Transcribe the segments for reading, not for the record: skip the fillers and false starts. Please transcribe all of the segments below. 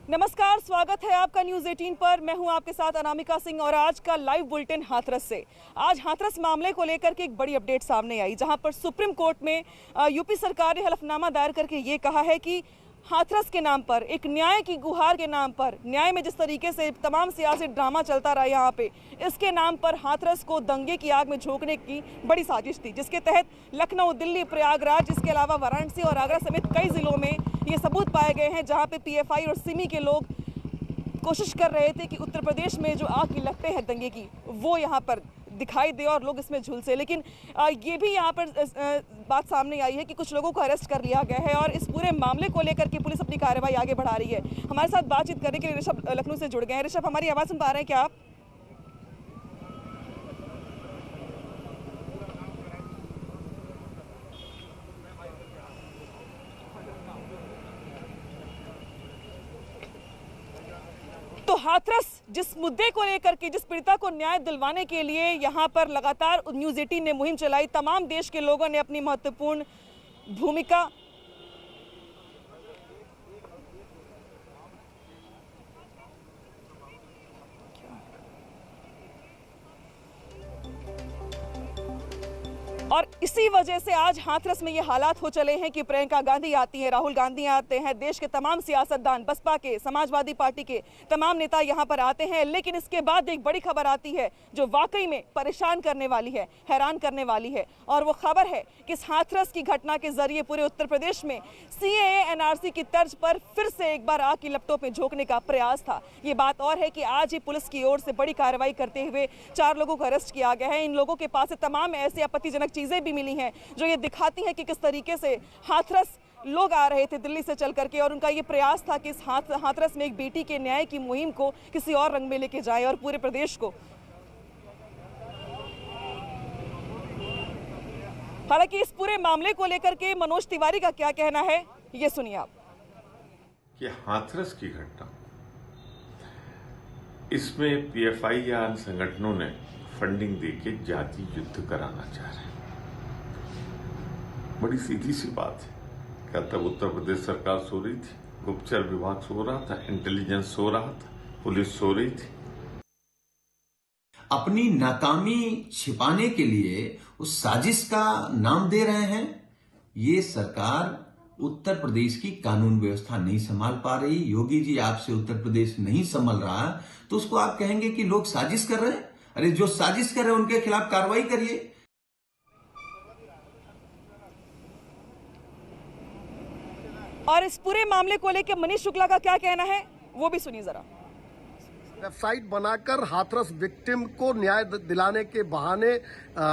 नमस्कार, स्वागत है आपका न्यूज 18 पर। मैं हूं आपके साथ अनामिका सिंह और आज का लाइव बुलेटिन हाथरस से। आज हाथरस मामले को लेकर के एक बड़ी अपडेट सामने आई, जहां पर सुप्रीम कोर्ट में यूपी सरकार ने हलफनामा दायर करके ये कहा है कि हाथरस के नाम पर, एक न्याय की गुहार के नाम पर, न्याय में जिस तरीके से तमाम सियासी ड्रामा चलता रहा यहाँ पे, इसके नाम पर हाथरस को दंगे की आग में झोंकने की बड़ी साजिश थी, जिसके तहत लखनऊ, दिल्ली, प्रयागराज, इसके अलावा वाराणसी और आगरा समेत कई जिलों में ये सबूत पाए गए हैं, जहाँ पे पीएफआई और सिमी के लोग कोशिश कर रहे थे कि उत्तर प्रदेश में जो आग की लपटें हैं दंगे की, वो यहाँ पर दिखाई दे और लोग इसमें झुलसे। लेकिन ये भी यहाँ पर बात सामने आई है कि कुछ लोगों को अरेस्ट कर लिया गया है और इस पूरे मामले को लेकर के पुलिस अपनी कार्रवाई आगे बढ़ा रही है। हमारे साथ बातचीत करने के लिए ऋषभ लखनऊ से जुड़ गए हैं। ऋषभ, हमारी आवाज़ सुन पा रहे हैं क्या आप? तो हाथरस जिस मुद्दे को लेकर के, जिस पीड़िता को न्याय दिलवाने के लिए यहाँ पर लगातार न्यूज़ 18 ने मुहिम चलाई, तमाम देश के लोगों ने अपनी महत्वपूर्ण भूमिका और इसी वजह से आज हाथरस में ये हालात हो चले हैं कि प्रियंका गांधी आती हैं, राहुल गांधी आते हैं, देश के तमाम सियासतदान, बसपा के, समाजवादी पार्टी के तमाम नेता यहाँ पर आते हैं। लेकिन इसके बाद एक बड़ी खबर आती है जो वाकई में परेशान करने वाली है, हैरान करने वाली है, और वो खबर है कि इस हाथरस की घटना के जरिए पूरे उत्तर प्रदेश में सीएए एनआरसी की तर्ज पर फिर से एक बार आग की लपटों में झोंकने का प्रयास था। ये बात और है कि आज ही पुलिस की ओर से बड़ी कार्रवाई करते हुए 4 लोगों को अरेस्ट किया गया है। इन लोगों के पास से तमाम ऐसी आपत्तिजनक चीजें भी मिली हैं जो ये दिखाती हैं कि किस तरीके से हाथरस लोग आ रहे थे दिल्ली से चल करके, और उनका ये प्रयास था कि इस हाथरस में एक बेटी के न्याय की मुहिम को किसी और रंग में लेके जाए और पूरे प्रदेश को। हालांकि इस पूरे मामले को लेकर के मनोज तिवारी का क्या कहना है, ये सुनिए आप। कि हाथरस की घटना, इसमें पीएफआई या अन्य संगठनों ने फंडिंग देके जाति युद्ध कराना चाह रहे हैं। बड़ी सीधी सी बात है। क्या तब उत्तर प्रदेश सरकार सो रही थी? गुप्तचर विभाग सो रहा था, इंटेलिजेंस सो रहा था, पुलिस सो रही थी। अपनी नाकामी छिपाने के लिए उस साजिश का नाम दे रहे हैं। ये सरकार उत्तर प्रदेश की कानून व्यवस्था नहीं संभाल पा रही। योगी जी, आपसे उत्तर प्रदेश नहीं संभल रहा, तो उसको आप कहेंगे कि लोग साजिश कर रहे हैं? अरे जो साजिश कर रहे हैं उनके खिलाफ कार्रवाई करिए। और इस पूरे मामले को लेकर मनीष शुक्ला का क्या कहना है, वो भी सुनिए जरा। वेबसाइट बनाकर हाथरस विक्टिम को न्याय दिलाने के बहाने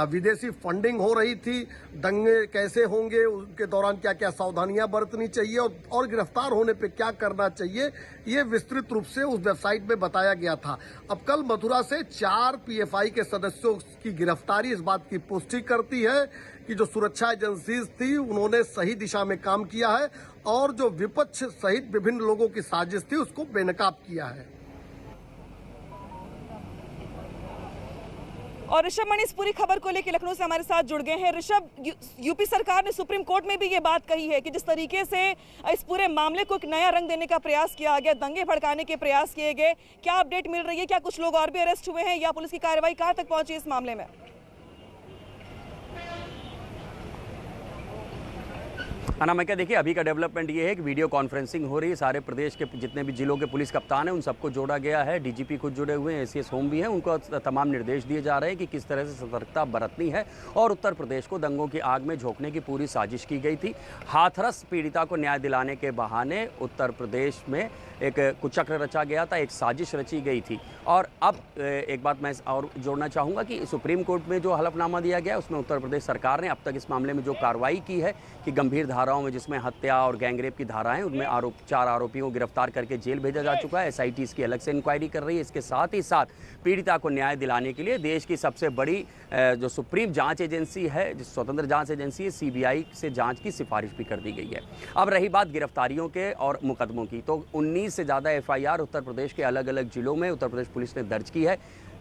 विदेशी फंडिंग हो रही थी। दंगे कैसे होंगे, उनके दौरान क्या क्या सावधानियां बरतनी चाहिए और गिरफ्तार होने पे क्या करना चाहिए, ये विस्तृत रूप से उस वेबसाइट में बताया गया था। अब कल मथुरा से 4 पीएफआई के सदस्यों की गिरफ्तारी इस बात की पुष्टि करती है कि जो सुरक्षा एजेंसीज थी उन्होंने सही दिशा में काम किया है और जो विपक्ष सहित विभिन्न लोगों की साजिश थी उसको बेनकाब किया है। और ऋषभ मणि इस पूरी खबर को लेकर लखनऊ से हमारे साथ जुड़ गए हैं। ऋषभ, यूपी सरकार ने सुप्रीम कोर्ट में भी ये बात कही है कि जिस तरीके से इस पूरे मामले को एक नया रंग देने का प्रयास किया गया, दंगे भड़काने के प्रयास किए गए, क्या अपडेट मिल रही है? क्या कुछ लोग और भी अरेस्ट हुए हैं या पुलिस की कार्रवाई कहां तक पहुंची इस मामले में? अनामिका, देखिए अभी का डेवलपमेंट ये है कि वीडियो कॉन्फ्रेंसिंग हो रही है। सारे प्रदेश के जितने भी जिलों के पुलिस कप्तान हैं उन सबको जोड़ा गया है। डीजीपी खुद जुड़े हुए हैं, एसीएस होम भी हैं, उनको तमाम निर्देश दिए जा रहे हैं कि किस तरह से सतर्कता बरतनी है। और उत्तर प्रदेश को दंगों की आग में झोंकने की पूरी साजिश की गई थी। हाथरस पीड़िता को न्याय दिलाने के बहाने उत्तर प्रदेश में एक कुचक्र रचा गया था, एक साजिश रची गई थी। और अब एक बात मैं और जोड़ना चाहूँगा कि सुप्रीम कोर्ट में जो हलफनामा दिया गया उसमें उत्तर प्रदेश सरकार ने अब तक इस मामले में जो कार्रवाई की है कि गंभीर धाराओं में, जिसमें हत्या और गैंगरेप की धाराएं, उनमें 4 आरोपियों को गिरफ्तार करके जेल भेजा जा चुका है। एसआईटी इसकी अलग से इंक्वायरी कर रही है। इसके साथ ही साथ पीड़िता को न्याय दिलाने के लिए देश की सबसे बड़ी जो सुप्रीम जांच एजेंसी है, जो स्वतंत्र जांच एजेंसी है, सीबीआई से जांच की सिफारिश भी कर दी गई है। अब रही बात गिरफ्तारियों के और मुकदमों की, तो 19 से ज़्यादा एफआईआर उत्तर प्रदेश के अलग अलग जिलों में उत्तर प्रदेश पुलिस ने दर्ज की है।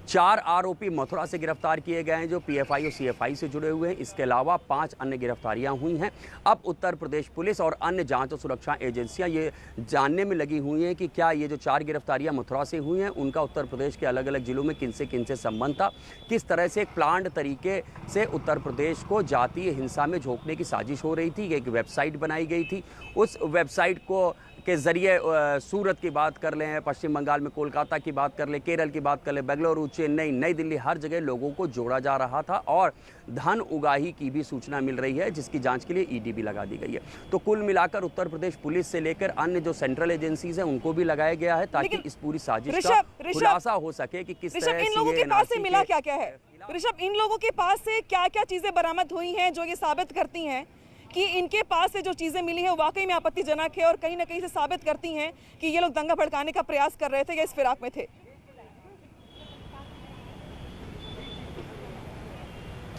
4 आरोपी मथुरा से गिरफ्तार किए गए हैं जो पीएफआई और सीएफआई से जुड़े हुए हैं। इसके अलावा 5 अन्य गिरफ्तारियां हुई हैं। अब उत्तर प्रदेश पुलिस और अन्य जांच और सुरक्षा एजेंसियां ये जानने में लगी हुई हैं कि क्या ये जो 4 गिरफ्तारियां मथुरा से हुई हैं उनका उत्तर प्रदेश के अलग अलग जिलों में किनसे संबंध था, किस तरह से एक प्लान्ड तरीके से उत्तर प्रदेश को जातीय हिंसा में झोंकने की साजिश हो रही थी। एक वेबसाइट बनाई गई थी, उस वेबसाइट को के ज़रिए सूरत की बात कर लें, पश्चिम बंगाल में कोलकाता की बात कर लें, केरल की बात कर लें, बेंगलुरु, चेन्नई, नई दिल्ली, हर जगह लोगों को जोड़ा जा रहा था और धन उगाही की भी सूचना मिल रही है जिसकी जांच के लिए ईडी भी लगा दी गई है। तो कुल मिलाकर उत्तर प्रदेश पुलिस से लेकर अन्य जो सेंट्रल एजेंसीज हैं उनको भी लगाया गया है ताकि इस पूरी साजिश का खुलासा हो सके कि किस तरह इन लोगों के पास से मिला क्या क्या है। ऋषभ, इन लोगों के पास से क्या क्या चीजें बरामद हुई हैं जो ये साबित करती हैं कि इनके पास से जो चीजें मिली हैं वो वाकई में आपत्तिजनक है और कहीं ना कहीं से साबित करती हैं कि ये लोग दंगा भड़काने का प्रयास कर रहे थे या इस फिराक में थे?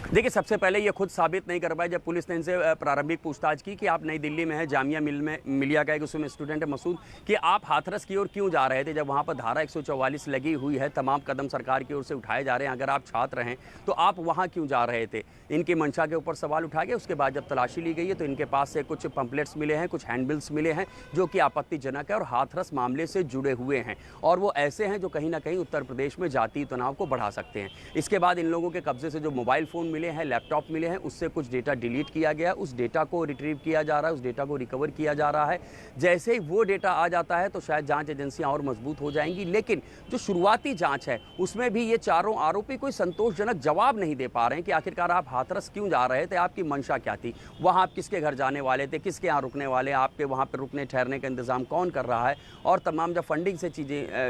देखिए, सबसे पहले ये खुद साबित नहीं कर पाए जब पुलिस ने इनसे प्रारंभिक पूछताछ की कि आप नई दिल्ली में है, जामिया मिलिया का एक उसमें स्टूडेंट है मसूद, कि आप हाथरस की ओर क्यों जा रहे थे जब वहाँ पर धारा 144 लगी हुई है, तमाम कदम सरकार की ओर से उठाए जा रहे हैं, अगर आप छात्र हैं तो आप वहाँ क्यों जा रहे थे। इनकी मंशा के ऊपर सवाल उठाया गया। उसके बाद जब तलाशी ली गई है तो इनके पास से कुछ पंपलेट्स मिले हैं, कुछ हैंडबिल्स मिले हैं जो कि आपत्तिजनक है और हाथरस मामले से जुड़े हुए हैं और वो ऐसे हैं जो कहीं ना कहीं उत्तर प्रदेश में जातीय तनाव को बढ़ा सकते हैं। इसके बाद इन लोगों के कब्जे से जो मोबाइल फ़ोन मिले हैं, लैपटॉप मिले हैं, उससे कुछ डेटा डिलीट किया गया, उस डेटा को रिट्रीव किया जा रहा है, उस डेटा को रिकवर किया जा रहा है। जैसे ही वो डेटा आ जाता है तो शायद जांच एजेंसियां और मजबूत हो जाएंगी, लेकिन जो शुरुआती जांच है उसमें भी ये चारों आरोपी कोई संतोषजनक जवाब नहीं दे पा रहे हैं कि आखिरकार आप हाथरस क्यों जा रहे थे, आपकी मंशा क्या थी, वहाँ आप किसके घर जाने वाले थे, किसके यहाँ रुकने वाले, आपके वहाँ पर रुकने ठहरने का इंतजाम कौन कर रहा है, और तमाम जब फंडिंग से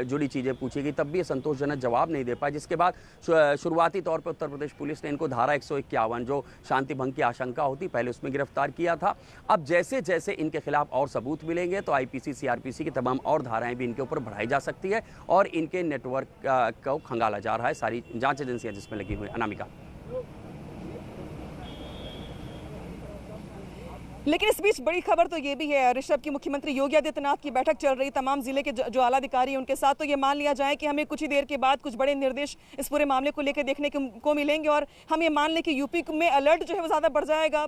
जुड़ी चीज़ें पूछी गई तब भी ये संतोषजनक जवाब नहीं दे पाए। जिसके बाद शुरुआती तौर पर उत्तर प्रदेश पुलिस ने इनको धारा 151 जो शांति भंग की आशंका होती पहले उसमें गिरफ्तार किया था। अब जैसे जैसे इनके खिलाफ और सबूत मिलेंगे तो आईपीसी, सीआरपीसी की तमाम और धाराएं भी इनके ऊपर बढ़ाई जा सकती है और इनके नेटवर्क को खंगाला जा रहा है सारी जांच एजेंसियां जिसमें लगी हुई हैं। अनामिका, लेकिन इस बीच बड़ी खबर तो ये भी है ऋषभ की मुख्यमंत्री योगी आदित्यनाथ की बैठक चल रही, तमाम जिले के जो आला अधिकारी हैं उनके साथ, तो ये मान लिया जाए कि हमें कुछ ही देर के बाद कुछ बड़े निर्देश इस पूरे मामले को लेकर देखने को मिलेंगे और हम ये मान लें कि यूपी में अलर्ट जो है वो ज़्यादा बढ़ जाएगा।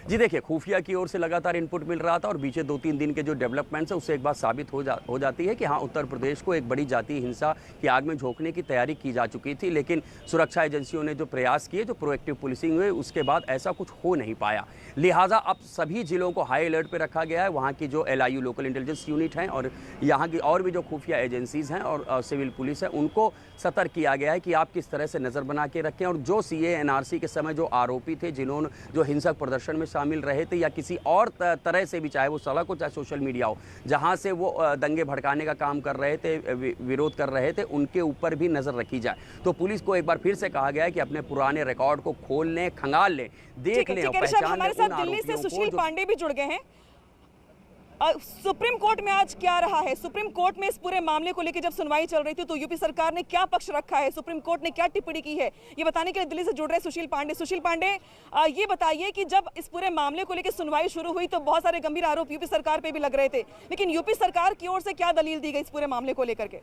जी देखिए, खुफिया की ओर से लगातार इनपुट मिल रहा था और बीते 2-3 दिन के जो डेवलपमेंट्स है उससे एक बात साबित हो जाती है कि हाँ, उत्तर प्रदेश को एक बड़ी जातीय हिंसा की आग में झोंकने की तैयारी की जा चुकी थी, लेकिन सुरक्षा एजेंसियों ने जो प्रयास किए, जो प्रोएक्टिव पुलिसिंग हुई, उसके बाद ऐसा कुछ हो नहीं पाया। लिहाजा अब सभी जिलों को हाई अलर्ट पर रखा गया है। वहाँ की जो LIU लोकल इंटेलिजेंस यूनिट हैं और यहाँ की और भी जो खुफिया एजेंसीज हैं और सिविल पुलिस है उनको सतर्क किया गया है कि आप किस तरह से नज़र बना के रखें और जो CA NRC के समय जो आरोपी थे जिन्होंने जो हिंसक प्रदर्शन में शामिल रहे थे या किसी और तरह से भी, चाहे वो सड़क हो चाहे सोशल मीडिया हो, जहां से वो दंगे भड़काने का काम कर रहे थे, विरोध कर रहे थे, उनके ऊपर भी नजर रखी जाए। तो पुलिस को एक बार फिर से कहा गया है कि अपने पुराने रिकॉर्ड को खोल लें, खंगाल लें, देख लें और पहचान लें। हमारे साथ दिल्ली से सुशील पांडे भी जुड़ गए हैं। सुप्रीम कोर्ट में आज क्या रहा है? सुप्रीम कोर्ट में इस पूरे मामले को लेकर जब सुनवाई चल रही थी तो यूपी सरकार ने क्या पक्ष रखा है, सुप्रीम कोर्ट ने क्या टिप्पणी की है, ये बताने के लिए दिल्ली से जुड़ रहे सुशील पांडे। सुशील पांडे, ये बताइए कि जब इस पूरे मामले को लेकर सुनवाई शुरू हुई तो बहुत सारे गंभीर आरोप यूपी सरकार पे भी लग रहे थे, लेकिन यूपी सरकार की ओर से क्या दलील दी गई इस पूरे मामले को लेकर के?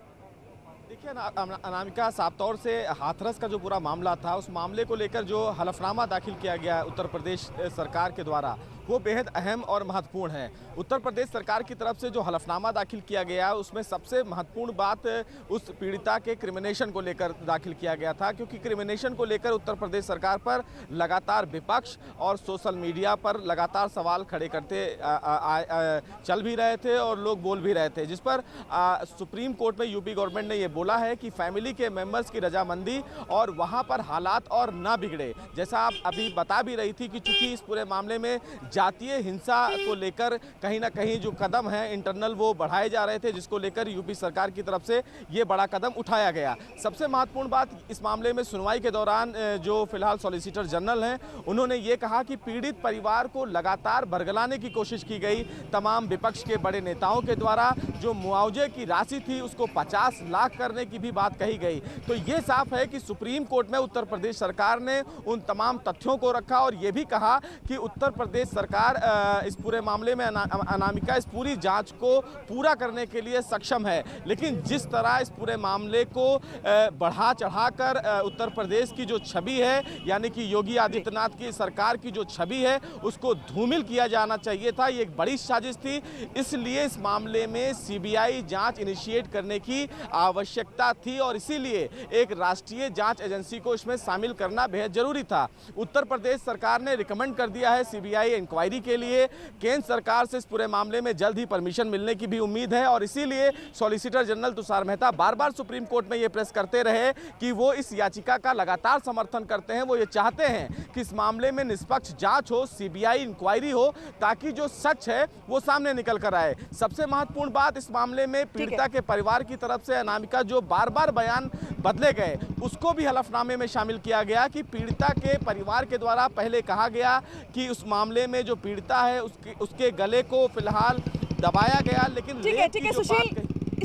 देखिए अनामिका, साफ तौर से हाथरस का जो पूरा मामला था उस मामले को लेकर जो हलफनामा दाखिल किया गया उत्तर प्रदेश सरकार के द्वारा वो बेहद अहम और महत्वपूर्ण है। उत्तर प्रदेश सरकार की तरफ से जो हलफनामा दाखिल किया गया उसमें सबसे महत्वपूर्ण बात उस पीड़िता के क्रिमिनेशन को लेकर दाखिल किया गया था, क्योंकि क्रिमिनेशन को लेकर उत्तर प्रदेश सरकार पर लगातार विपक्ष और सोशल मीडिया पर लगातार सवाल खड़े करते चल भी रहे थे और लोग बोल भी रहे थे, जिस पर सुप्रीम कोर्ट में यूपी गवर्नमेंट ने ये बोला है कि फैमिली के मेंबर्स की रजामंदी और वहाँ पर हालात और ना बिगड़े। जैसा आप अभी बता भी रही थी कि चूंकि इस पूरे मामले में जातीय हिंसा को लेकर कहीं ना कहीं जो कदम है इंटरनल वो बढ़ाए जा रहे थे, जिसको लेकर यूपी सरकार की तरफ से ये बड़ा कदम उठाया गया। सबसे महत्वपूर्ण बात इस मामले में सुनवाई के दौरान जो फिलहाल सॉलिसिटर जनरल हैं उन्होंने ये कहा कि पीड़ित परिवार को लगातार बरगलाने की कोशिश की गई तमाम विपक्ष के बड़े नेताओं के द्वारा। जो मुआवजे की राशि थी उसको 50 लाख करने की भी बात कही गई। तो ये साफ है कि सुप्रीम कोर्ट में उत्तर प्रदेश सरकार ने उन तमाम तथ्यों को रखा और ये भी कहा कि उत्तर प्रदेश सरकार सरकार इस पूरे मामले में अनामिका इस पूरी जांच को पूरा करने के लिए सक्षम है, लेकिन जिस तरह इस पूरे मामले को बढ़ा चढ़ाकर उत्तर प्रदेश की जो छवि है, यानी कि योगी आदित्यनाथ की सरकार की जो छवि है, उसको धूमिल किया जाना चाहिए था। ये एक बड़ी साजिश थी, इसलिए इस मामले में सीबीआई जांच इनिशिएट करने की आवश्यकता थी और इसीलिए एक राष्ट्रीय जांच एजेंसी को इसमें शामिल करना बेहद जरूरी था। उत्तर प्रदेश सरकार ने रिकमेंड कर दिया है सीबीआई इंक्वायरी के लिए। केंद्र सरकार से इस पूरे मामले में जल्द ही परमिशन मिलने की भी उम्मीद है और इसीलिए सॉलिसिटर जनरल तुषार मेहता बार बार सुप्रीम कोर्ट में ये प्रेस करते रहे कि वो इस याचिका का लगातार समर्थन करते हैं। वो ये चाहते हैं कि इस मामले में निष्पक्ष जांच हो, सीबीआई इंक्वायरी हो, ताकि जो सच है वो सामने निकल कर आए। सबसे महत्वपूर्ण बात इस मामले में पीड़िता के परिवार की तरफ से अनामिका जो बार बार बयान बदले गए, उसको भी हलफनामे में शामिल किया गया कि पीड़िता के परिवार के द्वारा पहले कहा गया कि उस मामले में जो पीड़िता है उसके गले को फिलहाल दबाया गया, लेकिन ठीक है सुशील,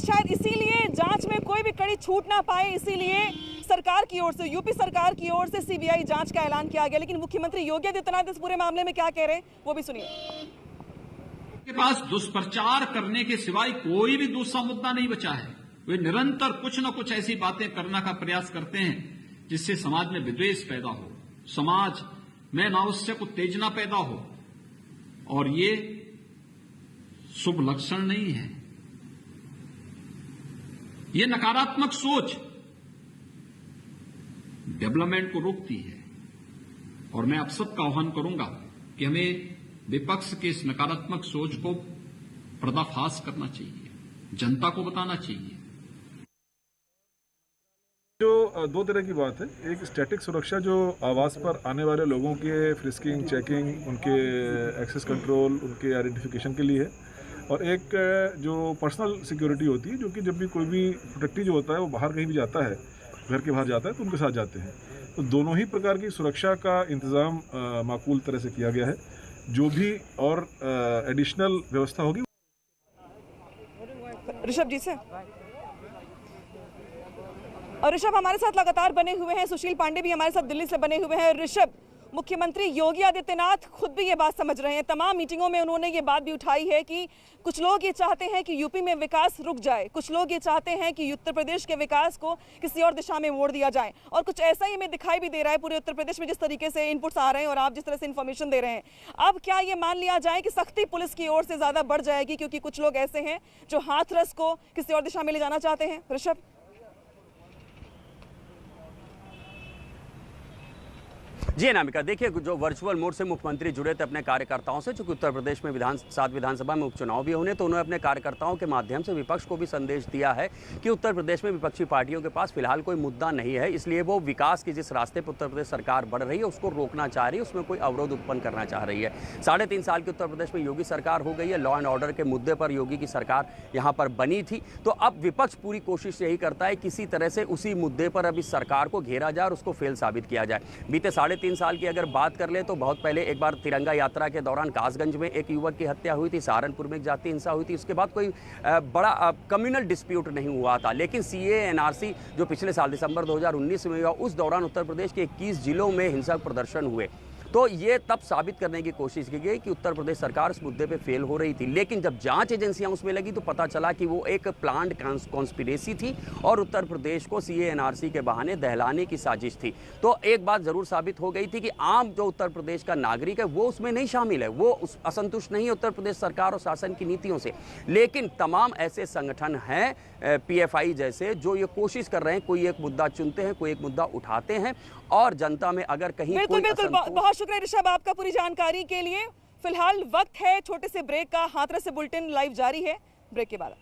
शायद इसीलिए जांच में कोई भी कड़ी छूट ना पाए, इसीलिए सरकार की ओर से, यूपी सरकार की ओर से सीबीआई जांच का ऐलान किया गया। लेकिन मुख्यमंत्री योगी आदित्यनाथ इस पूरे मामले में क्या कह रहे हैं वो भी सुनिए। के पास दुष्प्रचार करने के सिवाय कोई भी दूसरा मुद्दा नहीं बचा है। वे निरंतर कुछ न कुछ ऐसी बातें करने का प्रयास करते हैं जिससे समाज में विद्वेष पैदा हो, समाज में अनावश्यक उत्तेजना पैदा हो, और ये शुभ लक्षण नहीं है। ये नकारात्मक सोच डेवलपमेंट को रोकती है और मैं आप सबका आह्वान करूंगा कि हमें विपक्ष की इस नकारात्मक सोच को पर्दाफाश करना चाहिए, जनता को बताना चाहिए। जो दो तरह की बात है, एक स्टैटिक सुरक्षा जो आवास पर आने वाले लोगों के फ्रिस्किंग, चेकिंग, उनके एक्सेस कंट्रोल, उनके आइडेंटिफिकेशन के लिए है, और एक जो पर्सनल सिक्योरिटी होती है, जो कि जब भी कोई भी प्रोटेक्टी जो होता है वो बाहर कहीं भी जाता है, घर के बाहर जाता है तो उनके साथ जाते हैं। तो दोनों ही प्रकार की सुरक्षा का इंतज़ाम माकूल तरह से किया गया है। जो भी और एडिशनल व्यवस्था होगी। ऋषभ जी से, और ऋषभ हमारे साथ लगातार बने हुए हैं, सुशील पांडे भी हमारे साथ दिल्ली से बने हुए हैं। ऋषभ, मुख्यमंत्री योगी आदित्यनाथ खुद भी ये बात समझ रहे हैं, तमाम मीटिंगों में उन्होंने ये बात भी उठाई है कि कुछ लोग ये चाहते हैं कि यूपी में विकास रुक जाए, कुछ लोग ये चाहते हैं कि उत्तर प्रदेश के विकास को किसी और दिशा में मोड़ दिया जाए, और कुछ ऐसा ही हमें दिखाई भी दे रहा है पूरे उत्तर प्रदेश में जिस तरीके से इनपुट्स आ रहे हैं और आप जिस तरह से इन्फॉर्मेशन दे रहे हैं। अब क्या ये मान लिया जाए कि सख्ती पुलिस की ओर से ज्यादा बढ़ जाएगी क्योंकि कुछ लोग ऐसे हैं जो हाथरस को किसी और दिशा में ले जाना चाहते हैं? ऋषभ, जी अनामिका, देखिए जो वर्चुअल मोड से मुख्यमंत्री जुड़े थे अपने कार्यकर्ताओं से, चूंकि उत्तर प्रदेश में 7 विधानसभा में उपचुनाव भी होने, तो उन्होंने अपने कार्यकर्ताओं के माध्यम से विपक्ष को भी संदेश दिया है कि उत्तर प्रदेश में विपक्षी पार्टियों के पास फिलहाल कोई मुद्दा नहीं है, इसलिए वो विकास की जिस रास्ते पर उत्तर प्रदेश सरकार बढ़ रही है उसको रोकना चाह रही है, उसमें कोई अवरोध उत्पन्न करना चाह रही है। 3.5 साल की उत्तर प्रदेश में योगी सरकार हो गई है, लॉ एंड ऑर्डर के मुद्दे पर योगी की सरकार यहाँ पर बनी थी, तो अब विपक्ष पूरी कोशिश यही करता है किसी तरह से उसी मुद्दे पर अब इस सरकार को घेरा जाए और उसको फेल साबित किया जाए। बीते 3.5 साल की अगर बात कर ले तो बहुत पहले एक बार तिरंगा यात्रा के दौरान कासगंज में एक युवक की हत्या हुई थी, सहारनपुर में एक जाति हिंसा हुई थी, उसके बाद कोई बड़ा कम्युनल डिस्प्यूट नहीं हुआ था। लेकिन सीए एनआरसी जो पिछले साल दिसंबर 2019 में हुआ, उस दौरान उत्तर प्रदेश के 21 जिलों में हिंसक प्रदर्शन हुए, तो ये तब साबित करने की कोशिश की गई कि उत्तर प्रदेश सरकार इस मुद्दे पे फेल हो रही थी। लेकिन जब जांच एजेंसियां उसमें लगी तो पता चला कि वो एक प्लान्ड कॉन्स्पिरेसी थी और उत्तर प्रदेश को सीए एनआरसी के बहाने दहलाने की साजिश थी। तो एक बात जरूर साबित हो गई थी कि आम जो उत्तर प्रदेश का नागरिक है वो उसमें नहीं शामिल है, वो असंतुष्ट नहीं है उत्तर प्रदेश सरकार और शासन की नीतियों से। लेकिन तमाम ऐसे संगठन हैं पीएफआई जैसे जो ये कोशिश कर रहे हैं, कोई एक मुद्दा चुनते हैं, कोई एक मुद्दा उठाते हैं और जनता में अगर कहीं बिल्कुल बहुत शुक्रिया ऋषभ आपका पूरी जानकारी के लिए। फिलहाल वक्त है छोटे से ब्रेक का, हाथरस से बुलेटिन लाइव जारी है, ब्रेक के बाद।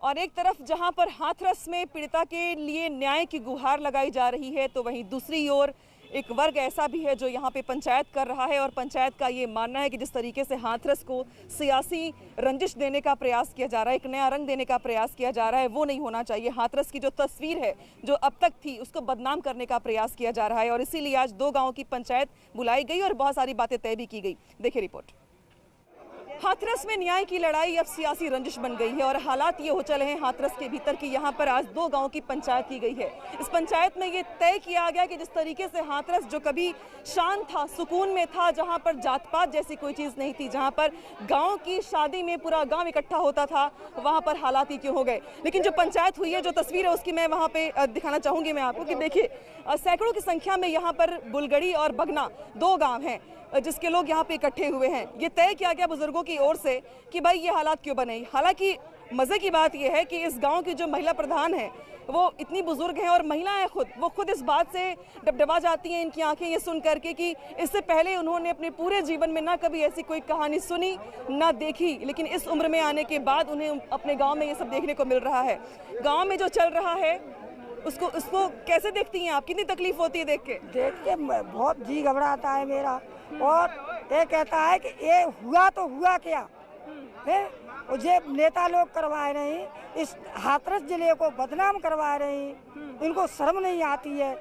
और एक तरफ जहां पर हाथरस में पीड़िता के लिए न्याय की गुहार लगाई जा रही है, तो वहीं दूसरी ओर एक वर्ग ऐसा भी है जो यहाँ पे पंचायत कर रहा है और पंचायत का ये मानना है कि जिस तरीके से हाथरस को सियासी रंजिश देने का प्रयास किया जा रहा है, एक नया रंग देने का प्रयास किया जा रहा है, वो नहीं होना चाहिए। हाथरस की जो तस्वीर है जो अब तक थी उसको बदनाम करने का प्रयास किया जा रहा है और इसीलिए आज 2 गाँव की पंचायत बुलाई गई और बहुत सारी बातें तय भी की गई। देखिए रिपोर्ट। हाथरस में न्याय की लड़ाई अब सियासी रंजिश बन गई है और हालात ये हो चले हैं हाथरस के भीतर कि यहाँ पर आज 2 गांव की पंचायत की गई है। इस पंचायत में ये तय किया गया कि जिस तरीके से हाथरस जो कभी शांत था, सुकून में था, जहाँ पर जात पात जैसी कोई चीज़ नहीं थी, जहाँ पर गांव की शादी में पूरा गांव इकट्ठा होता था, वहाँ पर हालात ही क्यों हो गए। लेकिन जो पंचायत हुई है, जो तस्वीर है उसकी मैं वहाँ पे दिखाना चाहूँगी मैं आपको कि देखिए सैकड़ों की संख्या में यहाँ पर बुलगड़ी और बगना 2 गाँव हैं जिसके लोग यहाँ पे इकट्ठे हुए हैं। ये तय किया गया बुजुर्गों की ओर से कि भाई ये हालात क्यों बने। हालांकि मज़े की बात यह है कि इस गांव की जो महिला प्रधान है वो इतनी बुजुर्ग हैं और महिलाएं खुद इस बात से डबडबा जाती हैं, इनकी आंखें ये सुन करके कि इससे पहले उन्होंने अपने पूरे जीवन में ना कभी ऐसी कोई कहानी सुनी ना देखी, लेकिन इस उम्र में आने के बाद उन्हें अपने गाँव में ये सब देखने को मिल रहा है। गाँव में जो चल रहा है उसको कैसे देखती हैं आप? कितनी तकलीफ होती है देख के बहुत जी घबराता है मेरा। और ये कहता है कि ये हुआ तो हुआ क्या है, मुझे नेता लोग करवा रहे हैं, इस हाथरस जिले को बदनाम करवा रहे हैं, इनको शर्म नहीं आती है।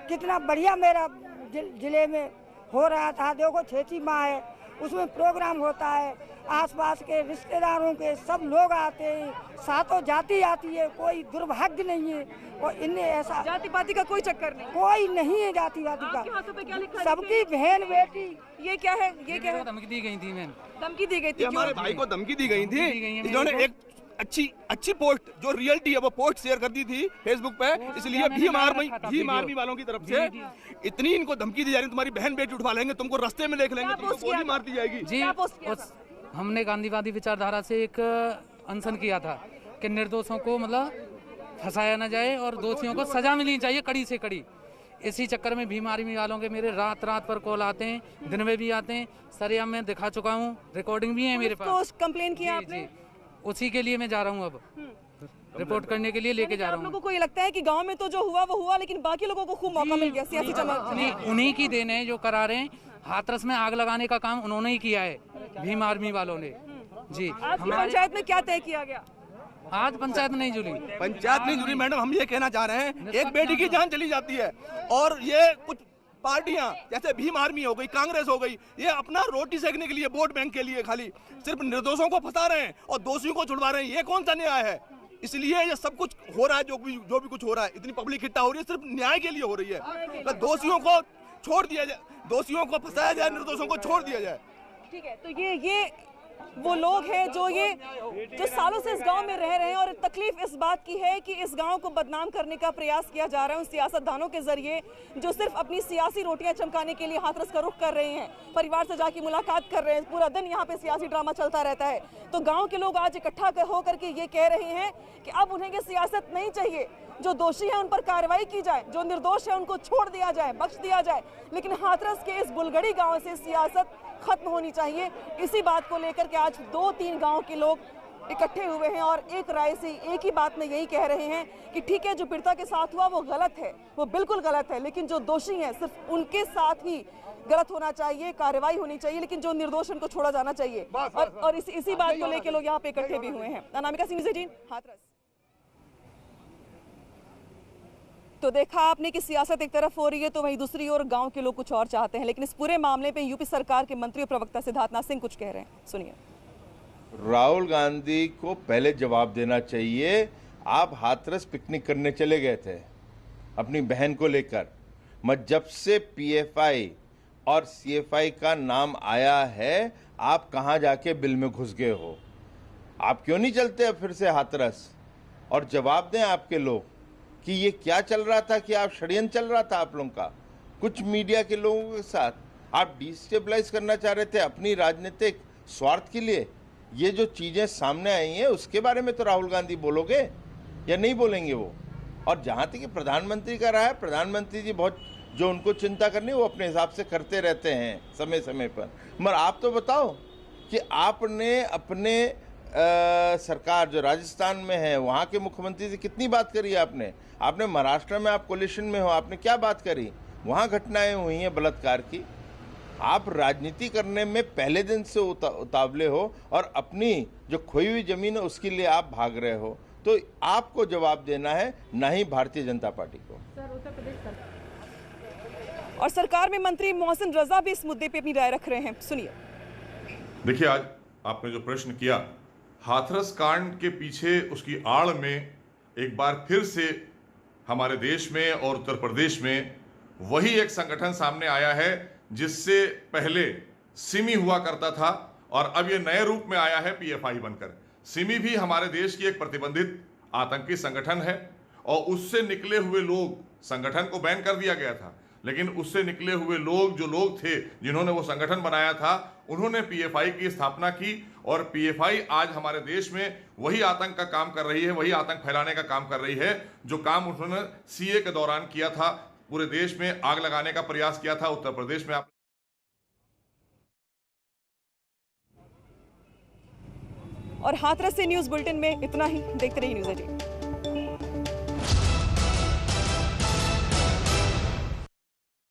कितना बढ़िया मेरा जिले में हो रहा था। देखो छेची माँ है, उसमें प्रोग्राम होता है, आसपास के रिश्तेदारों के सब लोग आते हैं, सातों जाति आती है, कोई दुर्भाग्य नहीं है। और इनने ऐसा जाति पाति का कोई चक्कर नहीं, कोई नहीं है जाति वाति का, सबकी बहन बेटी। ये क्या है? ये क्या है? धमकी दी गई थी मैम, धमकी दी गई थी। हमारे भाई को धमकी दी गई थी। इन्होंने एक अच्छी पोस्ट जो रियलिटी है वो पोस्ट शेयर कर दी थी फेसबुक पे, इसलिए भीम आर्मी वालों की तरफ से इतनी इनको धमकी दी जा रही है, तुम्हारी बहन बेटी उठवा लेंगे, तुमको रास्ते में देख लेंगे, तुमको गोली मार दी जाएगी। जी, हमने गांधीवादी विचारधारा से एक अनशन किया था कि निर्दोषों को मतलब फंसाया न जाए और दोषियों को सजा मिलनी चाहिए कड़ी से कड़ी। इसी चक्कर में भीम आर्मी वालों के मेरे रात पर कॉल आते हैं, दिन में भी आते हैं। सर मैं दिखा चुका हूँ, रिकॉर्डिंग भी है मेरे पास। कंप्लेन किया आपने? उसी के लिए मैं जा रहा हूँ, अब रिपोर्ट करने के लिए लेके जा रहा हूँ। आप लोगों को ये लगता है कि गांव में तो जो हुआ वो हुआ, लेकिन बाकी लोगों को खूब मौका मिल गया सियासी चमक? उन्हीं की देन है जो करा रहे हैं। हाथरस में आग लगाने का काम उन्होंने ही किया है, भीम आर्मी वालों ने। जी, हमारी पंचायत में क्या तय किया गया? आज पंचायत नहीं जुड़ी, मैडम। हम ये कहना चाह रहे हैं, एक बेटी की जान चली जाती है और ये कुछ पार्टियां जैसे भीम आर्मी हो गई, कांग्रेस हो गई, ये अपना रोटी सेकने के लिए, वोट बैंक के लिए खाली सिर्फ निर्दोषों को फंसा रहे हैं और दोषियों को छुड़वा रहे हैं। ये कौन सा न्याय है? इसलिए ये सब कुछ हो रहा है, जो भी कुछ हो रहा है, इतनी पब्लिक इकट्ठा हो रही है, सिर्फ न्याय के लिए हो रही है। तो दोषियों को छोड़ दिया जाए, दोषियों को फंसाया जाए, निर्दोषों को छोड़ दिया जाए। ठीक है, तो ये वो लोग हैं जो सालों से इस गांव में रह रहे हैं और तकलीफ इस बात की है कि इस गांव को बदनाम करने का प्रयास किया जा रहा है उन सियासतदानों के जरिए जो सिर्फ अपनी सियासी रोटियां चमकाने के लिए हाथरस का रुख कर रहे हैं, परिवार से जाके मुलाकात कर रहे हैं, पूरा दिन यहाँ पे सियासी ड्रामा चलता रहता है। तो गाँव के लोग आज इकट्ठा होकर के ये कह रहे हैं कि अब उन्हें ये सियासत नहीं चाहिए, जो दोषी है उन पर कार्रवाई की जाए, जो निर्दोष है उनको छोड़ दिया जाए, बख्श दिया जाए, लेकिन हाथरस के इस बुलगड़ी गांव से सियासत खत्म होनी चाहिए। इसी बात को लेकर के आज 2-3 गांव के लोग इकट्ठे हुए हैं और एक राय से एक ही बात में यही कह रहे हैं कि ठीक है, जो पीड़िता के साथ हुआ वो गलत है, वो बिल्कुल गलत है, लेकिन जो दोषी हैं सिर्फ उनके साथ ही गलत होना चाहिए, कार्रवाई होनी चाहिए, लेकिन जो निर्दोष उनको छोड़ा जाना चाहिए। और इसी बात को लेकर लोग यहाँ पे इकट्ठे भी हुए हैं। अनामिका सिंह, न्यूज़ 18 हाथरस। तो देखा आपने कि सियासत एक तरफ हो रही है तो वहीं दूसरी ओर गांव के लोग कुछ और चाहते हैं, लेकिन इस पूरे मामले पे यूपी सरकार के मंत्री और प्रवक्ता सिद्धार्थनाथ सिंह कुछ कह रहे हैं, सुनिए। राहुल गांधी को पहले जवाब देना चाहिए। आप हाथरस पिकनिक करने चले गए थे अपनी बहन को लेकर, जब से पीएफआई और सीएफआई का नाम आया है आप कहां जाके बिल में घुस गए हो? आप क्यों नहीं चलते अब फिर से हाथरस और जवाब दें आपके लोग कि ये क्या चल रहा था, कि आप षड्यंत्र चल रहा था आप लोगों का कुछ मीडिया के लोगों के साथ, आप डिस्टेबलाइज करना चाह रहे थे अपनी राजनीतिक स्वार्थ के लिए। ये जो चीज़ें सामने आई हैं उसके बारे में तो राहुल गांधी बोलोगे या नहीं बोलेंगे वो? और जहाँ तक कि प्रधानमंत्री का रहा है, प्रधानमंत्री जी बहुत जो उनको चिंता करनी वो अपने हिसाब से करते रहते हैं समय समय पर, मगर आप तो बताओ कि आपने अपने सरकार जो राजस्थान में है वहाँ के मुख्यमंत्री से कितनी बात करी आपने महाराष्ट्र में आप कोलिशन में हो, आपने क्या बात करी? वहाँ घटनाएं हुई हैं बलात्कार की। आप राजनीति करने में पहले दिन से उतावले हो और अपनी जो खोई हुई जमीन है उसके लिए आप भाग रहे हो, तो आपको जवाब देना है, ना ही भारतीय जनता पार्टी को। और सरकार में मंत्री मोहसिन रजा भी इस मुद्दे पे अपनी राय रख रहे हैं, सुनिए। देखिए, आज आपने जो प्रश्न किया, हाथरस कांड के पीछे उसकी आड़ में एक बार फिर से हमारे देश में और उत्तर प्रदेश में वही एक संगठन सामने आया है जिससे पहले सिमी हुआ करता था और अब ये नए रूप में आया है पीएफआई बनकर। सिमी भी हमारे देश की एक प्रतिबंधित आतंकी संगठन है और उससे निकले हुए लोग, संगठन को बैन कर दिया गया था, लेकिन उससे निकले हुए लोग, जो लोग थे जिन्होंने वो संगठन बनाया था, उन्होंने पीएफआई की स्थापना की और पीएफआई आज हमारे देश में वही आतंक का काम कर रही है, वही आतंक फैलाने का काम कर रही है जो काम उन्होंने सीए के दौरान किया था। पूरे देश में आग लगाने का प्रयास किया था। उत्तर प्रदेश में और हाथरस से न्यूज बुलेटिन में इतना ही। देखते रहिए न्यूज़ 18।